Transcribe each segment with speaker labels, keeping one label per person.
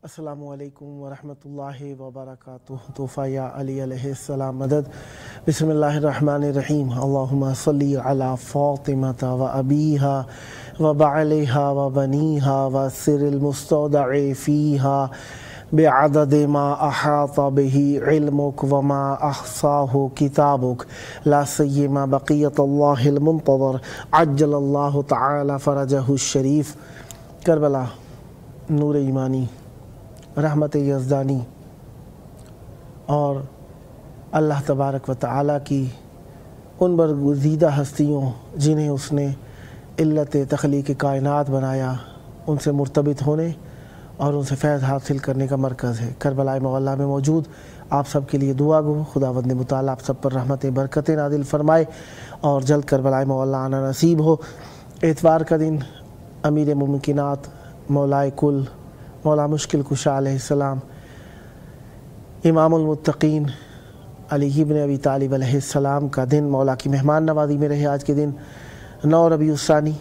Speaker 1: السلام علیکم ورحمۃ اللہ وبرکاتہ۔ طوفہ یا علی علیہ السلام مدد۔ بسم اللہ الرحمن الرحیم۔ اللہم صلی علی فاطمۃ و ابیہا و بعلہا و بنیہا و سر المستودع فیہا بعدد ما احاط به علمک وما احصاہ کتابک لا سیما بقیت اللہ المنتظر عجل اللہ تعالی فرجہ الشریف۔ کربلا، نور ایمانی، رحمت یزدانی اور اللہ تبارک و تعالیٰ کی ان برگزیدہ ہستیوں جنہیں اس نے علت تخلیق کائنات بنایا، ان سے مرتبط ہونے اور ان سے فیض حاصل کرنے کا مرکز ہے کربلا معلیٰ میں موجود آپ سب کے لیے دعا گو خداوند متعال آپ سب پر رحمتیں برکتیں نازل فرمائے اور جلد کربلا معلیٰ آنا نصیب ہو۔ اتوار کا دن امیر ممکنات مولائے کل مولا مشکل کشا علیہ السلام، امام المتقین علی ابن ابی طالب علیہ السلام کا دن مولا کی مہمان نوازی میں رہے۔ آج کے دن 9 ربیع الثانی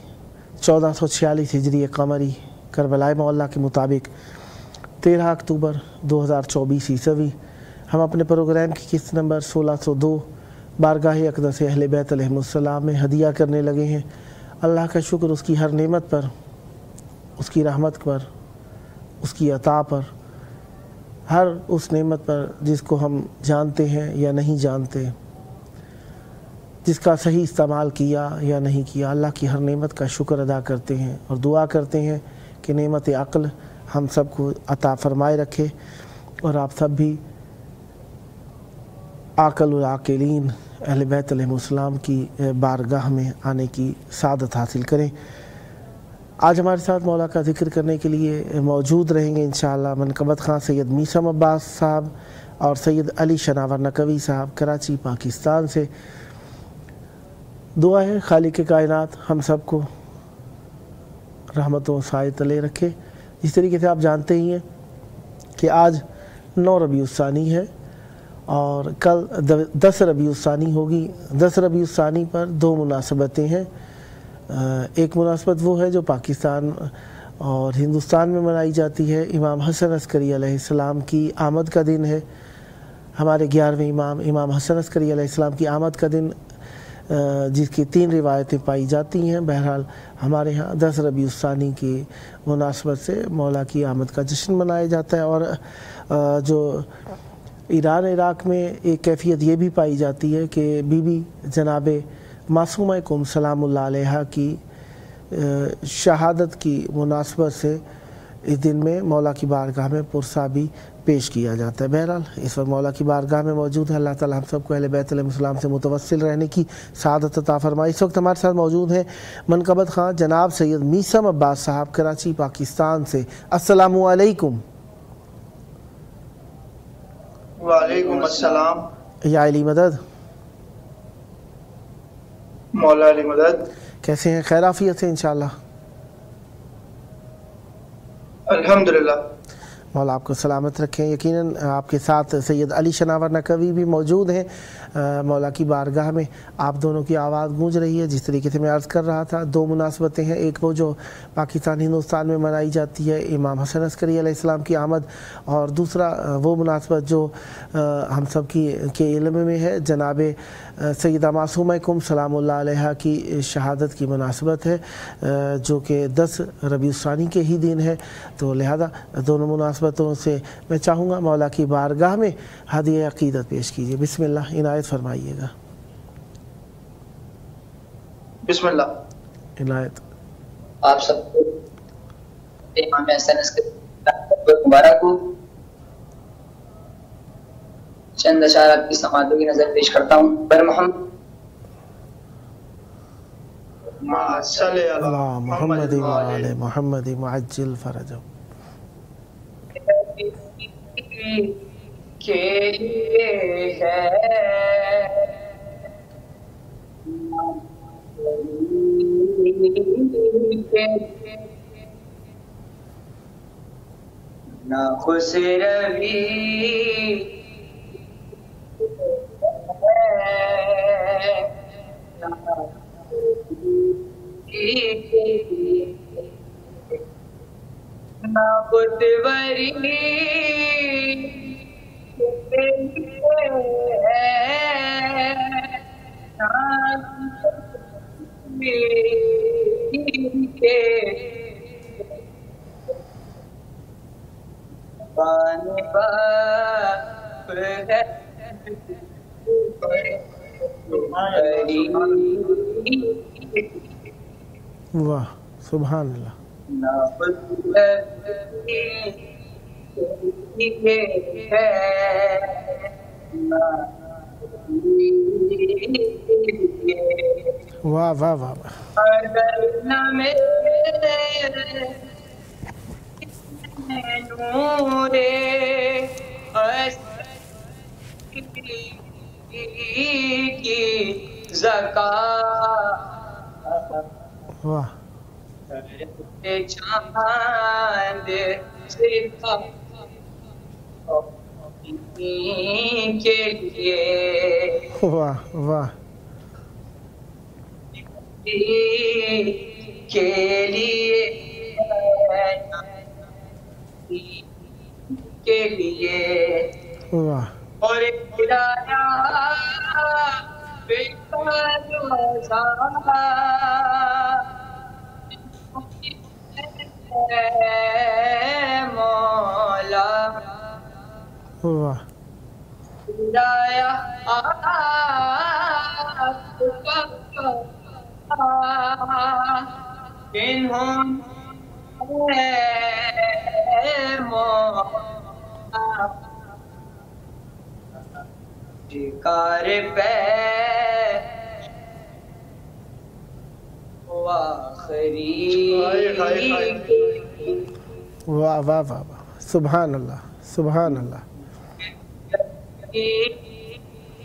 Speaker 1: 1446 ہجری قمری کربلا معلیٰ کے مطابق 13 اکتوبر 2024 عیسوی ہم اپنے پروگرام کی قسط نمبر 1602 بارگاہ اقدس اہل بیت علیہ السلام میں ہدیہ کرنے لگے ہیں۔ اللہ کا شکر اس کی ہر نعمت پر، اس کی رحمت پر، اس کی عطا پر، ہر اس نعمت پر جس کو ہم جانتے ہیں یا نہیں جانتے، جس کا صحیح استعمال کیا یا نہیں کیا، اللہ کی ہر نعمت کا شکر ادا کرتے ہیں اور دعا کرتے ہیں کہ نعمت عقل ہم سب کو عطا فرمائے رکھے اور آپ سب بھی عاقل العاقلین اہل بیت علیہ السلام کی بارگاہ میں آنے کی سعادت حاصل کریں۔ آج ہمارے ساتھ مولا کا ذکر کرنے کے لیے موجود رہیں گے انشاءاللہ منقبت خان سید میثم عباس صاحب اور سید علی شناور نقوی صاحب کراچی پاکستان سے۔ دعا ہے خالق کائنات ہم سب کو رحمتوں سائے تلے رکھے۔ جس طریقے سے آپ جانتے ہی ہیں کہ آج 9 ربیع الثانی ہے اور کل 10 ربیع الثانی ہوگی۔ 10 ربیع الثانی پر 2 مناسبتیں ہیں۔ ایک مناسبت وہ ہے جو پاکستان اور ہندوستان میں منائی جاتی ہے، امام حسن عسکری علیہ السلام کی آمد کا دن ہے۔ ہمارے 11ویں امام حسن عسکری علیہ السلام کی آمد کا دن جس کی 3 روایتیں پائی جاتی ہیں۔ بہرحال ہمارے ہاں 10 ربیع الثانی کی مناسبت سے مولا کی آمد کا جشن منایا جاتا ہے اور جو ایران عراق میں ایک کیفیت یہ بھی پائی جاتی ہے کہ بی بی جناب معصومہ کم سلام اللہ علیہ کی شہادت کی مناسبت سے اس دن میں مولا کی بارگاہ میں پرسہ بھی پیش کیا جاتا ہے۔ بہرحال اس وقت مولا کی بارگاہ میں موجود ہے، اللہ تعالی ہم سب کو اہل بیت علیہ السلام سے متوسل رہنے کی سعادت عطا فرمائے۔ اس وقت ہمارے ساتھ موجود ہیں منقبت خان جناب سید میثم عباس صاحب کراچی پاکستان سے۔ السلام علیکم۔
Speaker 2: وعلیکم السلام۔
Speaker 1: یا علی مدد،
Speaker 2: مولا علی مدد۔
Speaker 1: کیسے ہیں؟ خیر عافیت سے انشاءاللہ؟
Speaker 2: الحمدللہ۔
Speaker 1: مولا آپ کو سلامت رکھیں۔ یقیناً آپ کے ساتھ سید علی شناور نقوی بھی موجود ہیں مولا کی بارگاہ میں۔ آپ دونوں کی آواز گونج رہی ہے۔ جس طریقے سے میں عرض کر رہا تھا 2 مناسبتیں ہیں، ایک وہ جو پاکستان ہندوستان میں منائی جاتی ہے امام حسن عسکری علیہ السلام کی آمد، اور دوسرا وہ مناسبت جو ہم سب کے علم میں ہے، جناب سیدہ معصومہ کم سلام اللہ علیہ کی شہادت کی مناسبت ہے جو کہ 10 ربیع الثانی کے ہی دن ہے۔ تو لہذا دونوں مناسبتوں سے میں چاہوں گا مولا کی بارگاہ میں ہدیہ عقیدت پیش کیجیے۔ بسم اللہ، عنایت فرمائیے گا۔
Speaker 2: بسم اللہ۔
Speaker 1: عنایت۔
Speaker 3: آپ سب کو امام حسن عسکری مبارک ہو۔ چند اشعار آپ کی سماعتوں کی نظر پیش کرتا ہوں۔ بر محمد
Speaker 2: صلی
Speaker 1: اللہ محمد وعلی محمد معجل فرجہ۔
Speaker 3: کے لیے ہے نہ خوش روی نہ خودوری
Speaker 1: واہ سبحان اللہ. واہ واہ واہ واہ. واہ
Speaker 3: چاند کے لیے
Speaker 1: واہ واہ
Speaker 3: کے لیے کے لیے
Speaker 1: واہ
Speaker 3: اور خدایا مولا
Speaker 1: واہ
Speaker 3: خدایا انہوں شکار پہ آخری
Speaker 1: واہ واہ واہ واہ. سبحان اللہ سبحان اللہ.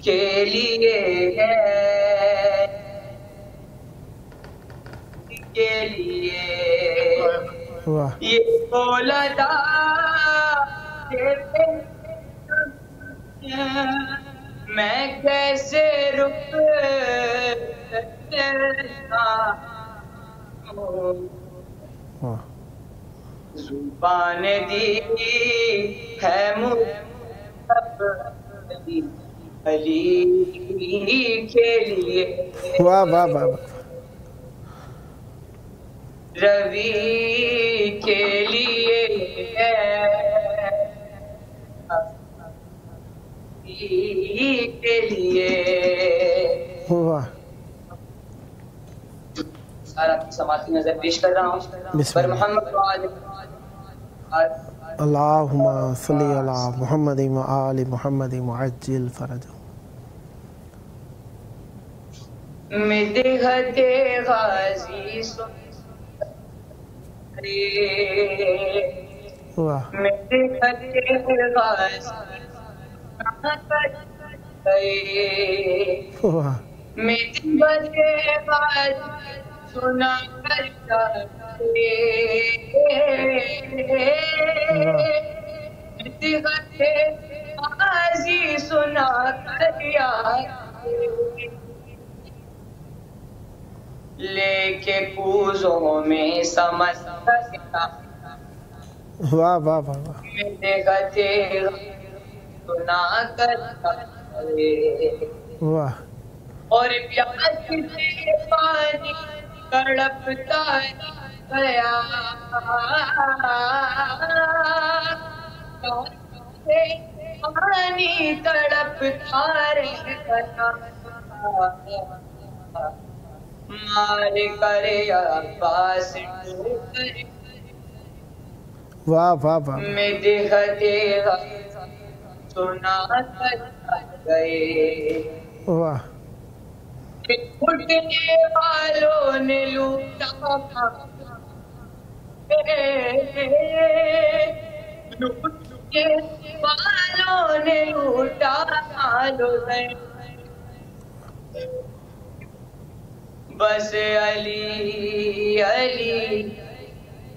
Speaker 3: کے لیے ہے کے لیے
Speaker 1: واہ
Speaker 3: یہ بولدا میں کیسے رک
Speaker 1: واہ
Speaker 3: زبان دی ہے علی کے لیے
Speaker 1: واہ واہ واہ واہ.
Speaker 3: روی کے لیے کے لیے
Speaker 1: واہ.
Speaker 3: سارا سماعتی نظر پیش کر رہا ہوں
Speaker 1: بسم
Speaker 3: پر
Speaker 1: اللہ.
Speaker 3: محمد
Speaker 1: اللہم صلی علی محمد و آل محمد معجل فرجہ.
Speaker 3: مدحت غازی
Speaker 1: واہ
Speaker 3: مدحت غازی
Speaker 1: واہ
Speaker 3: مدحت غازی سنا کرتا مدحت غازی سنا کریا لے کے کوزوں میں سمجھتا
Speaker 1: واہ واہ واہ واہ.
Speaker 3: مدحت سنا کرتا
Speaker 1: واہ
Speaker 3: اور پیاس سے پانی تڑپتا گیا پانی تڑپتا رہ گیا مار کر عباس ٹوکر
Speaker 1: واہ واہ واہ.
Speaker 3: مدحت سنا کر گئے
Speaker 1: واہ
Speaker 3: اٹھنے والوں نے لوٹا لوٹ کے والوں نے لوٹا مال و زر بس علی علی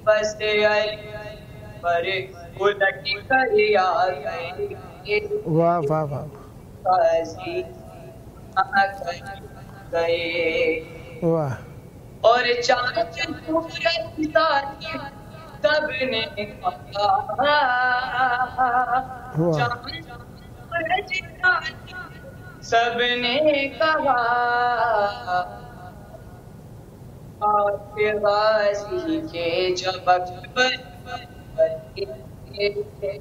Speaker 3: بس علی پر الٹ کر آ گئے
Speaker 1: واہ واہ واہ
Speaker 3: قاضی آ گئے
Speaker 1: واہ
Speaker 3: اور چاند سورج ذاتی سب نے کہا
Speaker 1: واہ
Speaker 3: چاند سورج ذاتی سب نے کہا آپ غازی کے جب اکبر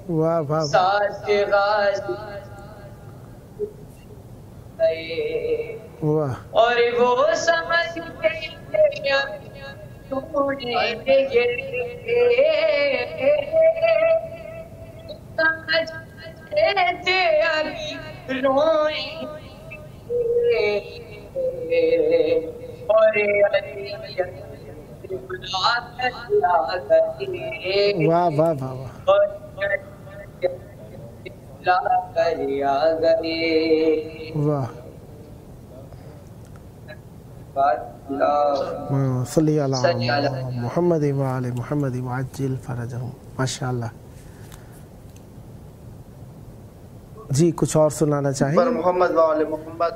Speaker 1: واہ واہ
Speaker 3: ساتھ غازی گئے
Speaker 1: واہ
Speaker 3: اور وہ سمجھ گئے سمجھ تھے ابھی روئیں اور بلا کر آ گئے
Speaker 1: واہ واہ واہ واہ
Speaker 3: اور بلا کر آ گئے
Speaker 1: واہ صلی علی محمد وعلی محمد وعجل فرجہم ماشاءاللہ جی کچھ اور سنانا چاہیں
Speaker 2: پر محمد وعلی محمد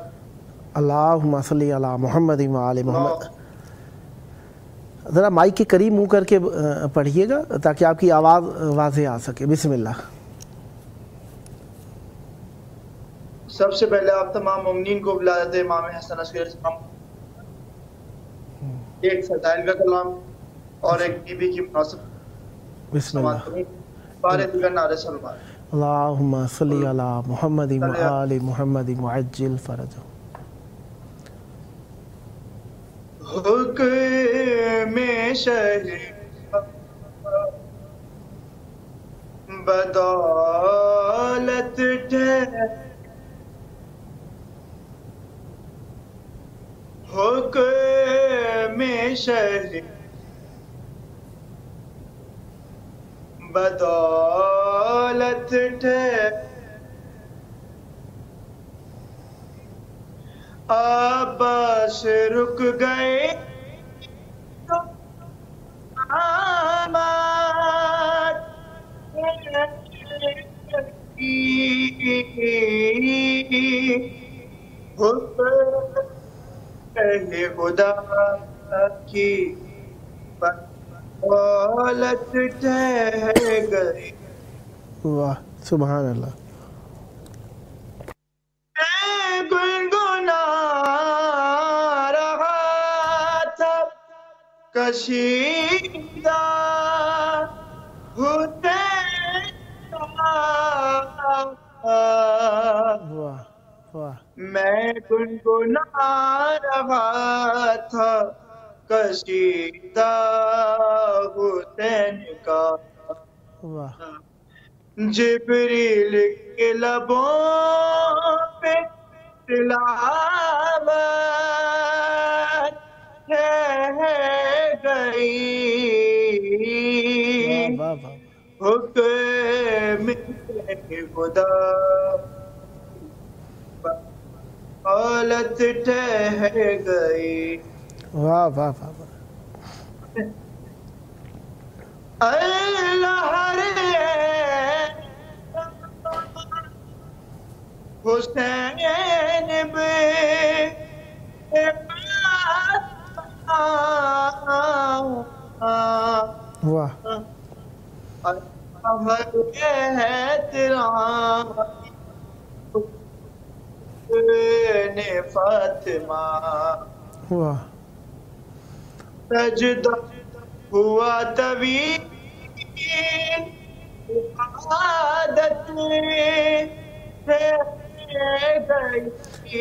Speaker 1: اللہم صلی علی محمد وعلی محمد ذرا مائک کے قریب منہ کر کے پڑھیے گا تاکہ آپ کی آواز واضح آ سکے بسم اللہ
Speaker 2: سب سے پہلے آپ تمام مومنین کو ولادت امام حسن عسکری السلام ایک ستائن کا کلام اور ایک بی بی کی مناسب
Speaker 1: بسم اللہ
Speaker 2: بارے دیگر نعرے سلمان
Speaker 1: اللہم صلی علی محمد وآل محمد وعجل فرجہ
Speaker 2: حکم شہر بدولت حکم شہر بدولت عباس رک گئے آمد خدا کی بدولت ٹھہر گئی
Speaker 1: واہ سبحان اللہ
Speaker 2: گنگنا رہا تھا کشیدہ ہوتے
Speaker 1: واہ واہ
Speaker 2: میں گنگنا رہا تھا کشیدہ حسین کا
Speaker 1: واہ
Speaker 2: جبریل کے لبوں پہ تلاوت ہے گئی
Speaker 1: واہ واہ
Speaker 2: حکم خدا حالت ٹھہر گئی
Speaker 1: واہ واہ واہ
Speaker 2: اللہ رے حسین بے
Speaker 1: واہ
Speaker 2: ہے تیرا نے فاطمہ
Speaker 1: واہ
Speaker 2: سجدہ ہوا طویل عادت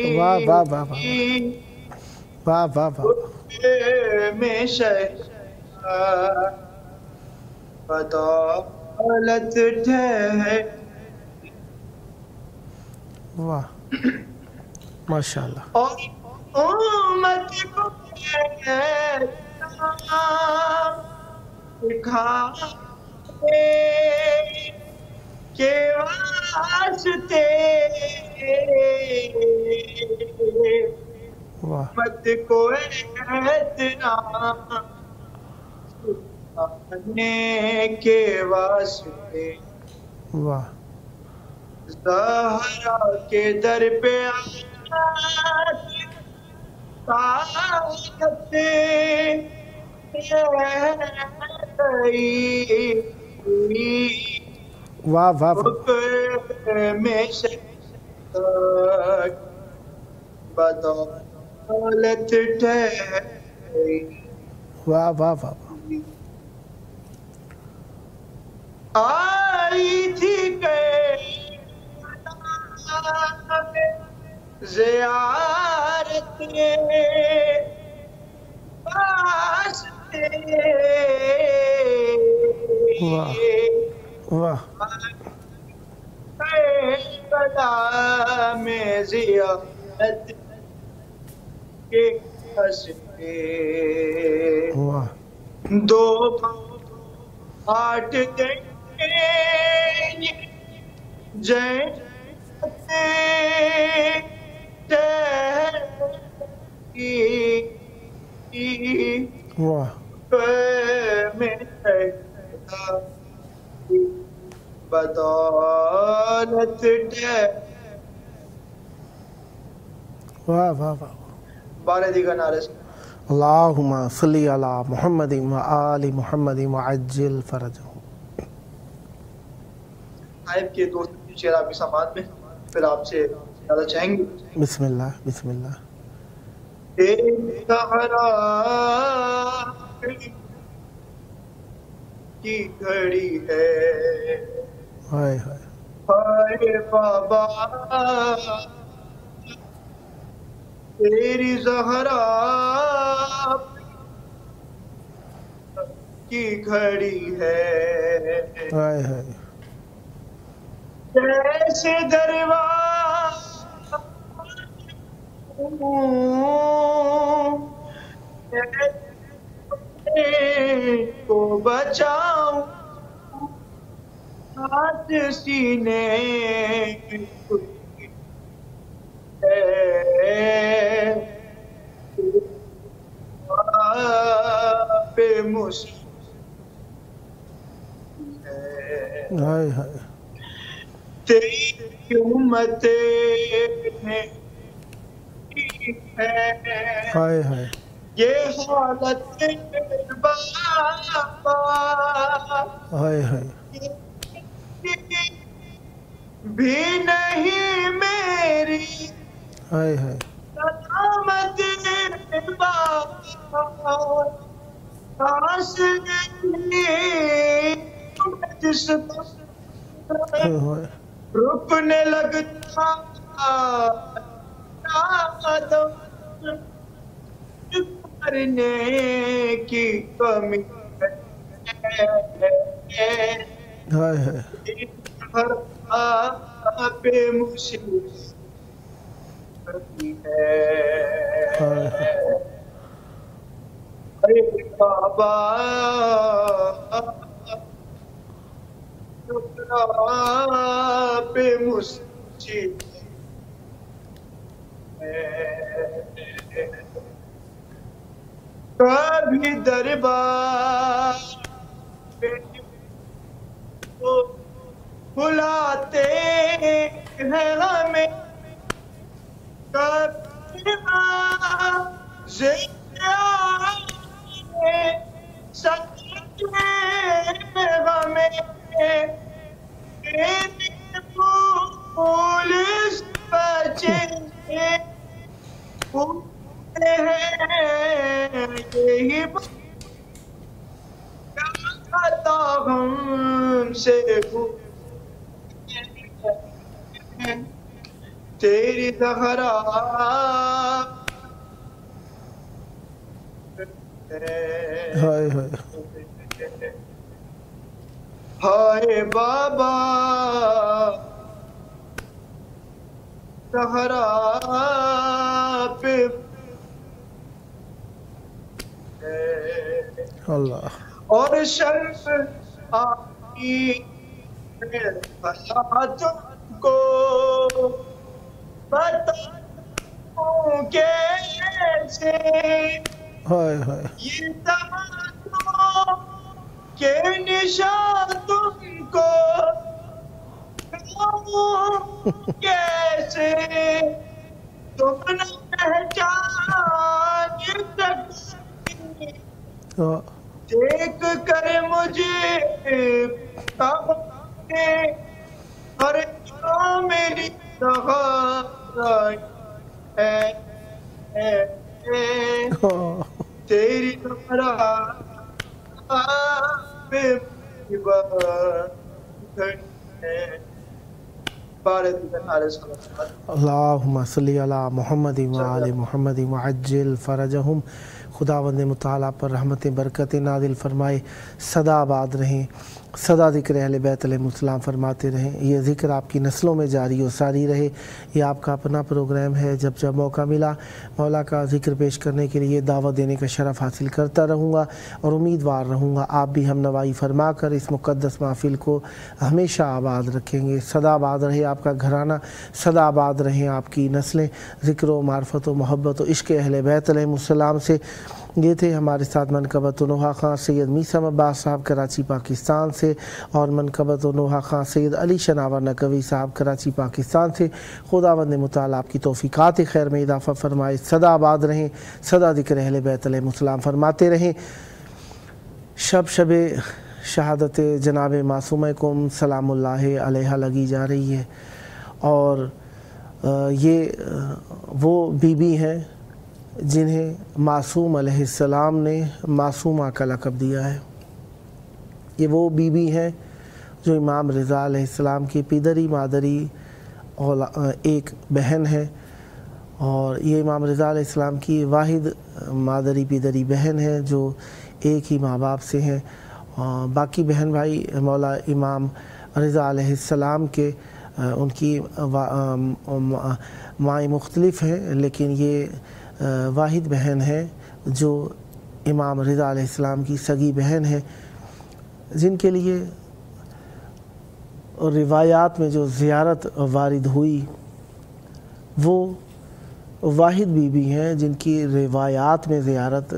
Speaker 1: واہ واہ واہ واہ واہ واہ
Speaker 2: میں بدولت ٹھہر
Speaker 1: واہ ماشاء اللہ
Speaker 2: اور امت کو سکھا کہ واسطے
Speaker 1: واہ
Speaker 2: مت کو احترام آنے کے واسطے
Speaker 1: واہ
Speaker 2: زہرا کے در پہ طاقت
Speaker 1: واہ واہ
Speaker 2: میں سے بدولت ٹھہری
Speaker 1: واہ واہ واہ
Speaker 2: آئی تھی کہ زیارت واسطے
Speaker 1: واہ واہ
Speaker 2: بلا میں زیارت کے ہنستے
Speaker 1: واہ
Speaker 2: دو آٹھ دیں
Speaker 1: واہ
Speaker 2: بدولت
Speaker 1: واہ واہ واہ
Speaker 2: بارے دیگر نعرے سے
Speaker 1: اللہم صلی علی محمد و آل محمد وعجل فرجہم.
Speaker 2: نائب کے دو شعر آپ کی سماعت میں پھر آپ سے زیادہ چاہیں گے.
Speaker 1: بسم اللہ بسم اللہ.
Speaker 2: سہارا کی گھڑی ہے
Speaker 1: ہائے ہائے
Speaker 2: ہائے بابا تیری زہرا کی گھڑی ہے
Speaker 1: ہائے ہائے
Speaker 2: جیسے دروازہ کو بچاؤں ہاتھ سینے پہ مصیبت
Speaker 1: ہائے ہائے
Speaker 2: تیری امت
Speaker 1: ہائے ہائے
Speaker 2: یہ حالت بابا
Speaker 1: ہائے ہائے
Speaker 2: بھی نہیں میری
Speaker 1: ہائے ہائے
Speaker 2: سلامت بابا سانس جس رکنے لگتا کرنے کی کمی
Speaker 1: ہائے ہائے
Speaker 2: پہ مصیبت ہے ارے بابا پہ مصیبت کبھی دربار بلاتے ہیں ہمیں کبھی ہمیں پولیس بچے یہی بتا ہم سے تیری زہرا
Speaker 1: ہائے ہائے
Speaker 2: ہائے بابا زہرا پہ
Speaker 1: اللہ
Speaker 2: اور شرف آئی حیات کو بتاؤں کیسے یہ تمنا کے نشان تم کو کیسے تم نہ پہچان سکتی دیکھ کر مجھے ہر جو میری تیری
Speaker 1: اللہم صلی علی محمد وآل محمد وعجل فرجہم. خداوند متعالی پر رحمتیں برکتیں نازل فرمائے، سدا آباد رہیں، سدا ذکر اہل بیت علیہ السلام فرماتے رہیں. یہ ذکر آپ کی نسلوں میں جاری و ساری رہے. یہ آپ کا اپنا پروگرام ہے، جب جب موقع ملا مولا کا ذکر پیش کرنے کے لیے دعوت دینے کا شرف حاصل کرتا رہوں گا اور امیدوار رہوں گا آپ بھی ہم نوائی فرما کر اس مقدس محفل کو ہمیشہ آباد رکھیں گے. سدا آباد رہے آپ کا گھرانہ، سدا آباد رہیں آپ کی نسلیں ذکر و معرفت و محبت و عشق اہل بیت علیہ السلام سے. یہ تھے ہمارے ساتھ منقبت و نوحہ خان سید میثم عباس صاحب کراچی پاکستان سے، اور منقبت و نوحہ خان سید علی شناور نقوی صاحب کراچی پاکستان سے. خداوند متعالی آپ کی توفیقات خیر میں اضافہ فرمائے. سدا آباد رہیں، سدا ذکر اہل بیت علیہ السلام فرماتے رہیں. شب شہادت جناب معصومہ کم سلام اللہ علیہ لگی جا رہی ہے، اور یہ وہ بی بی ہیں جنہیں معصوم علیہ السلام نے معصومہ کا لقب دیا ہے. یہ وہ بی بی ہیں جو امام رضا علیہ السلام کی پیدری مادری ایک بہن ہے، اور یہ امام رضا علیہ السلام کی واحد مادری پیدری بہن ہے جو ایک ہی ماں باپ سے ہیں. باقی بہن بھائی مولا امام رضا علیہ السلام کے ان کی مائیں مختلف ہیں، لیکن یہ واحد بہن ہے جو امام رضا علیہ السلام کی سگی بہن ہے، جن کے لیے روایات میں جو زیارت وارد ہوئی وہ واحد بی بی ہیں جن کی روایات میں زیارت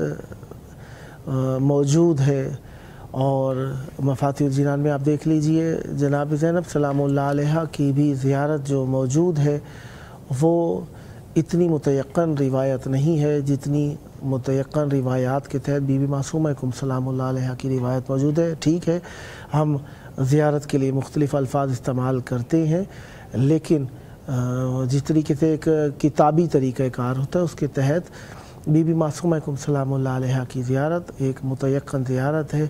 Speaker 1: موجود ہے. اور مفاتیح الجنان میں آپ دیکھ لیجئے جناب زینب سلام اللہ علیہ کی بھی زیارت جو موجود ہے وہ اتنی متیقن روایت نہیں ہے جتنی متیقن روایات کے تحت بی بی معصومہ کم سلام اللہ علیہ کی روایت موجود ہے. ٹھیک ہے، ہم زیارت کے لیے مختلف الفاظ استعمال کرتے ہیں، لیکن جس طریقے سے ایک کتابی طریقہ کار ہوتا ہے اس کے تحت بی بی معصومہ کم سلام اللہ علیہ کی زیارت ایک متیقن زیارت ہے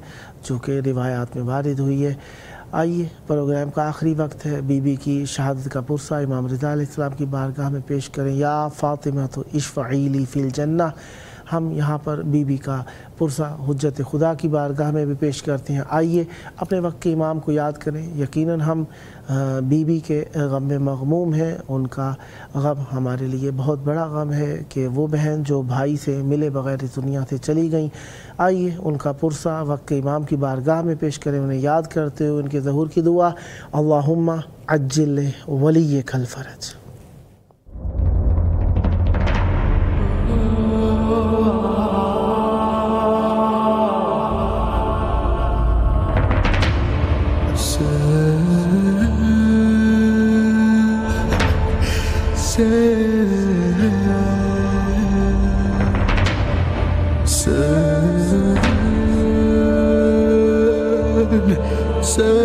Speaker 1: جو کہ روایات میں وارد ہوئی ہے. آئیے، پروگرام کا آخری وقت ہے، بی بی کی شہادت کا پرسہ امام رضا علیہ السلام کی بارگاہ میں پیش کریں. یا فاطمہ تو اشفعی لی فی الجنہ. ہم یہاں پر بی بی کا پرسہ حجت خدا کی بارگاہ میں بھی پیش کرتے ہیں. آئیے اپنے وقت کے امام کو یاد کریں. یقیناً ہم بی بی کے غم میں مغموم ہیں. ان کا غم ہمارے لیے بہت بڑا غم ہے کہ وہ بہن جو بھائی سے ملے بغیر اس دنیا سے چلی گئیں. آئیے ان کا پرسہ وقت کے امام کی بارگاہ میں پیش کریں، انہیں یاد کرتے ہوئے ان کے ظہور کی دعا. اللہم عجل ولیک الفرج.
Speaker 4: Say